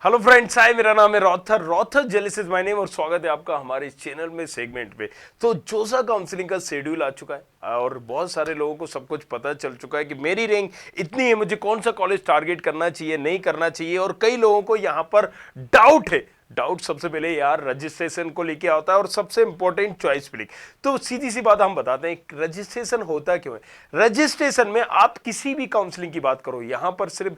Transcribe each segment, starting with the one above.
Hello friends, हाय, मेरा नाम है रॉथर रॉथर जेलिस इज माय नेम और स्वागत है आपका हमारे इस चैनल में सेगमेंट पे। तो जोसा काउंसलिंग का शेड्यूल आ चुका है और बहुत सारे लोगों को सब कुछ पता चल चुका है कि मेरी रैंक इतनी है, मुझे कौन सा कॉलेज टारगेट करना चाहिए, नहीं करना चाहिए। और कई लोगों को यहाँ पर डाउट है। डाउट सबसे पहले यार रजिस्ट्रेशन को लेके आता है और सबसे इंपॉर्टेंट चॉइस फिलिंग। तो सीधी सी बात हम बताते हैं, रजिस्ट्रेशन होता क्यों है। रजिस्ट्रेशन में आप किसी भी काउंसलिंग की बात करो, यहां पर सिर्फ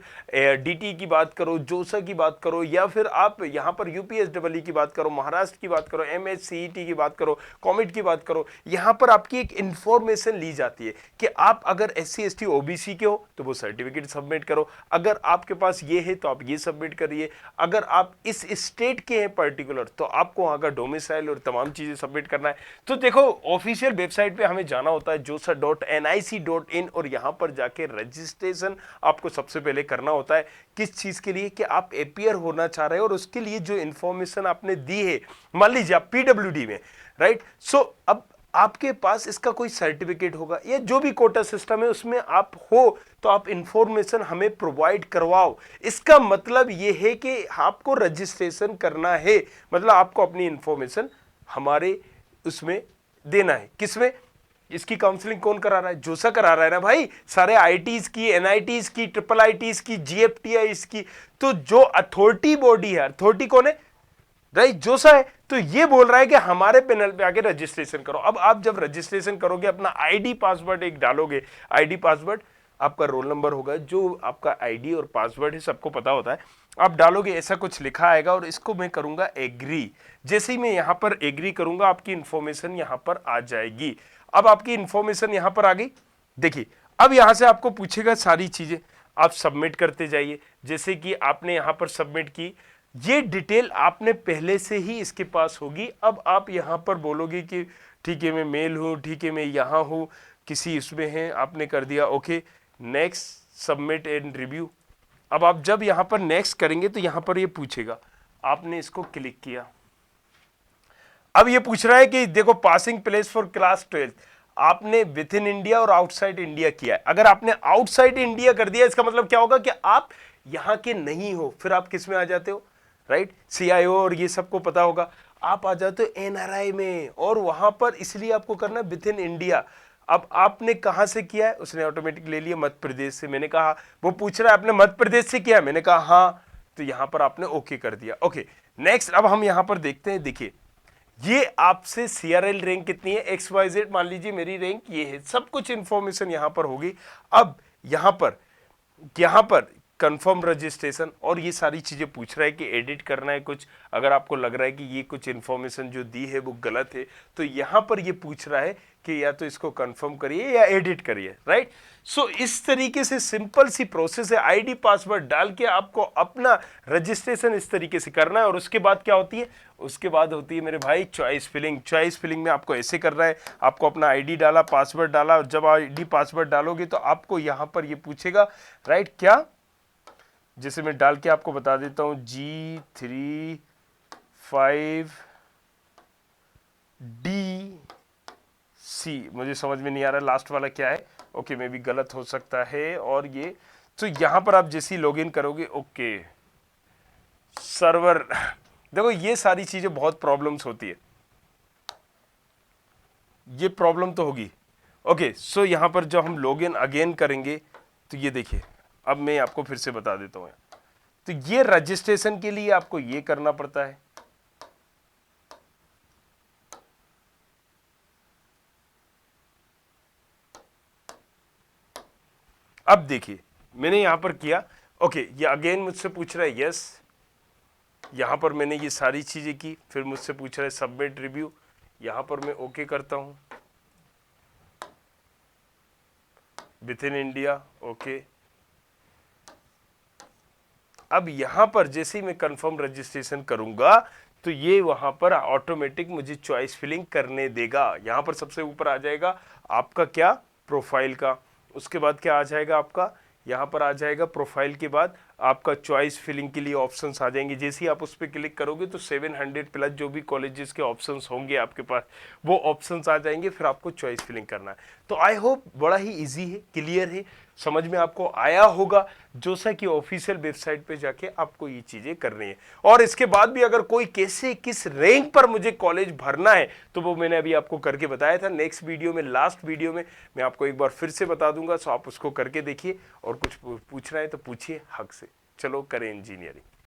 डीटी की बात करो, जोसा की बात करो, या फिर आप यहां पर यूपीएसडब्ल्यू की बात करो, महाराष्ट्र की बात करो, एमएससीईटी की बात करो, कॉमेट की बात करो, यहां पर आपकी एक इंफॉर्मेशन ली जाती है कि आप अगर SC ST OBC के हो तो वो सर्टिफिकेट सबमिट करो, अगर आपके पास ये है तो आप ये सबमिट करिए, अगर आप इस स्टेट के हैं पर्टिकुलर तो आपको वहां का डोमिसाइल और तमाम चीजें सबमिट करना है। तो देखो, ऑफिशियल वेबसाइट पे हमें जाना होता है josa.nic.in और यहां पर जाके रजिस्ट्रेशन आपको सबसे पहले करना होता है। किस चीज के लिए? कि आप एपियर होना चाह रहे हो और उसके लिए जो इंफॉर्मेशन आपने दी है, मान लीजिए आप PWD में, राइट। सो अब आपके पास इसका कोई सर्टिफिकेट होगा या जो भी कोटा सिस्टम है उसमें आप हो तो आप इंफॉर्मेशन हमें प्रोवाइड करवाओ। इसका मतलब यह है कि आपको रजिस्ट्रेशन करना है, मतलब आपको अपनी इंफॉर्मेशन हमारे उसमें देना है। किसमें? इसकी काउंसलिंग कौन करा रहा है? जोसा करा रहा है ना भाई। सारे IITs की, NITs की, IIITs की, GFTIs की। तो जो अथॉरिटी बॉडी है, अथॉरिटी कौन है? राइट, जोसा है। तो ये बोल रहा है कि हमारे पैनल पे आके रजिस्ट्रेशन करो। अब आप जब रजिस्ट्रेशन करोगे, अपना ID पासवर्ड एक डालोगे। ID पासवर्ड आपका रोल नंबर होगा, जो आपका ID और पासवर्ड है सबको पता होता है। आप डालोगे, ऐसा कुछ लिखा आएगा और इसको मैं करूंगा एग्री। जैसे ही मैं यहां पर एग्री करूंगा, आपकी इंफॉर्मेशन यहां पर आ जाएगी। अब आपकी इंफॉर्मेशन यहां पर आ गई। देखिए, अब यहां से आपको पूछेगा सारी चीजें, आप सबमिट करते जाइए। जैसे कि आपने यहां पर सबमिट की, ये डिटेल आपने पहले से ही इसके पास होगी। अब आप यहां पर बोलोगे कि ठीक है मैं मेल हूं, ठीक है मैं यहां हूं, किसी इसमें है, आपने कर दिया okay, next, submit and review. अब आप जब यहां पर नेक्स्ट करेंगे तो यहां पर ये पूछेगा, आपने इसको क्लिक किया। अब ये पूछ रहा है कि देखो, पासिंग प्लेस फॉर क्लास 12 आपने विद इन इंडिया और आउटसाइड इंडिया किया है। अगर आपने आउटसाइड इंडिया कर दिया, इसका मतलब क्या होगा कि आप यहां के नहीं हो। फिर आप किस में आ जाते हो? राइट, CIO और ये सबको पता होगा। आप आ जाते हो NRI में, और वहां पर इसलिए आपको करना विद इन इंडिया। अब आपने कहां से किया है? उसने ऑटोमेटिक ले लिया मध्य प्रदेश से। मैंने कहा, वो पूछ रहा है आपने मध्य प्रदेश से किया? मैंने कहा हाँ, तो यहां पर आपने ओके कर दिया। Okay, next. अब हम यहां पर देखते हैं। देखिए, ये आपसे CRL रैंक कितनी है, XYZ, मान लीजिए मेरी रैंक ये है, सब कुछ इंफॉर्मेशन यहां पर होगी। अब यहां पर कंफर्म रजिस्ट्रेशन और ये सारी चीजें पूछ रहा है कि एडिट करना है कुछ। अगर आपको लग रहा है कि ये कुछ इंफॉर्मेशन जो दी है वो गलत है, तो यहां पर ये पूछ रहा है कि या तो इसको कंफर्म करिए या एडिट करिए, राइट। सो इस तरीके से सिंपल सी प्रोसेस है। ID पासवर्ड डाल के आपको अपना रजिस्ट्रेशन इस तरीके से करना है। और उसके बाद क्या होती है? उसके बाद होती है मेरे भाई चॉइस फिलिंग। चॉइस फिलिंग में आपको ऐसे करना है, आपको अपना ID डाला, पासवर्ड डाला, और जब ID पासवर्ड डालोगे तो आपको यहां पर ये पूछेगा, राइट, क्या, जैसे मैं डाल के आपको बता देता हूं, G35DC। मुझे समझ में नहीं आ रहा लास्ट वाला क्या है। ओके, मैं भी गलत हो सकता है। और ये तो यहां पर आप जैसे ही लॉगिन करोगे, ओके, सर्वर, देखो ये सारी चीजें बहुत प्रॉब्लम्स होती है, ये प्रॉब्लम तो होगी। ओके, सो यहां पर जब हम लॉगिन अगेन करेंगे तो ये देखिए, अब मैं आपको फिर से बता देता हूं। तो ये रजिस्ट्रेशन के लिए आपको ये करना पड़ता है। अब देखिए, मैंने यहां पर किया, ओके, ये अगेन मुझसे पूछ रहा है यस। यहां पर मैंने ये सारी चीजें की, फिर मुझसे पूछ रहा है सबमिट रिव्यू। यहां पर मैं ओके करता हूं, विद इन इंडिया, ओके। अब यहां पर जैसे ही मैं कंफर्म रजिस्ट्रेशन करूंगा तो ये वहां पर ऑटोमेटिक मुझे चॉइस फिलिंग करने देगा। यहां पर सबसे ऊपर आ जाएगा आपका क्या, प्रोफाइल का। उसके बाद क्या आ जाएगा आपका, यहां पर आ जाएगा प्रोफाइल के बाद आपका चॉइस फिलिंग के लिए ऑप्शंस आ जाएंगे। जैसे ही आप उस पर क्लिक करोगे तो 700 प्लस जो भी कॉलेजेस के ऑप्शंस होंगे आपके पास, वो ऑप्शंस आ जाएंगे। फिर आपको चॉइस फिलिंग करना है। तो आई होप बड़ा ही इजी है, क्लियर है। समझ में आपको आया होगा। जोसा की ऑफिशियल वेबसाइट पे जाके आपको ये चीजें करनी है। और इसके बाद भी अगर कोई कैसे किस रैंक पर मुझे कॉलेज भरना है तो वो मैंने अभी आपको करके बताया था। नेक्स्ट वीडियो में, लास्ट वीडियो में मैं आपको एक बार फिर से बता दूंगा, सो आप उसको करके देखिए और कुछ पूछना है तो पूछिए हक से। चलो करें इंजीनियरिंग।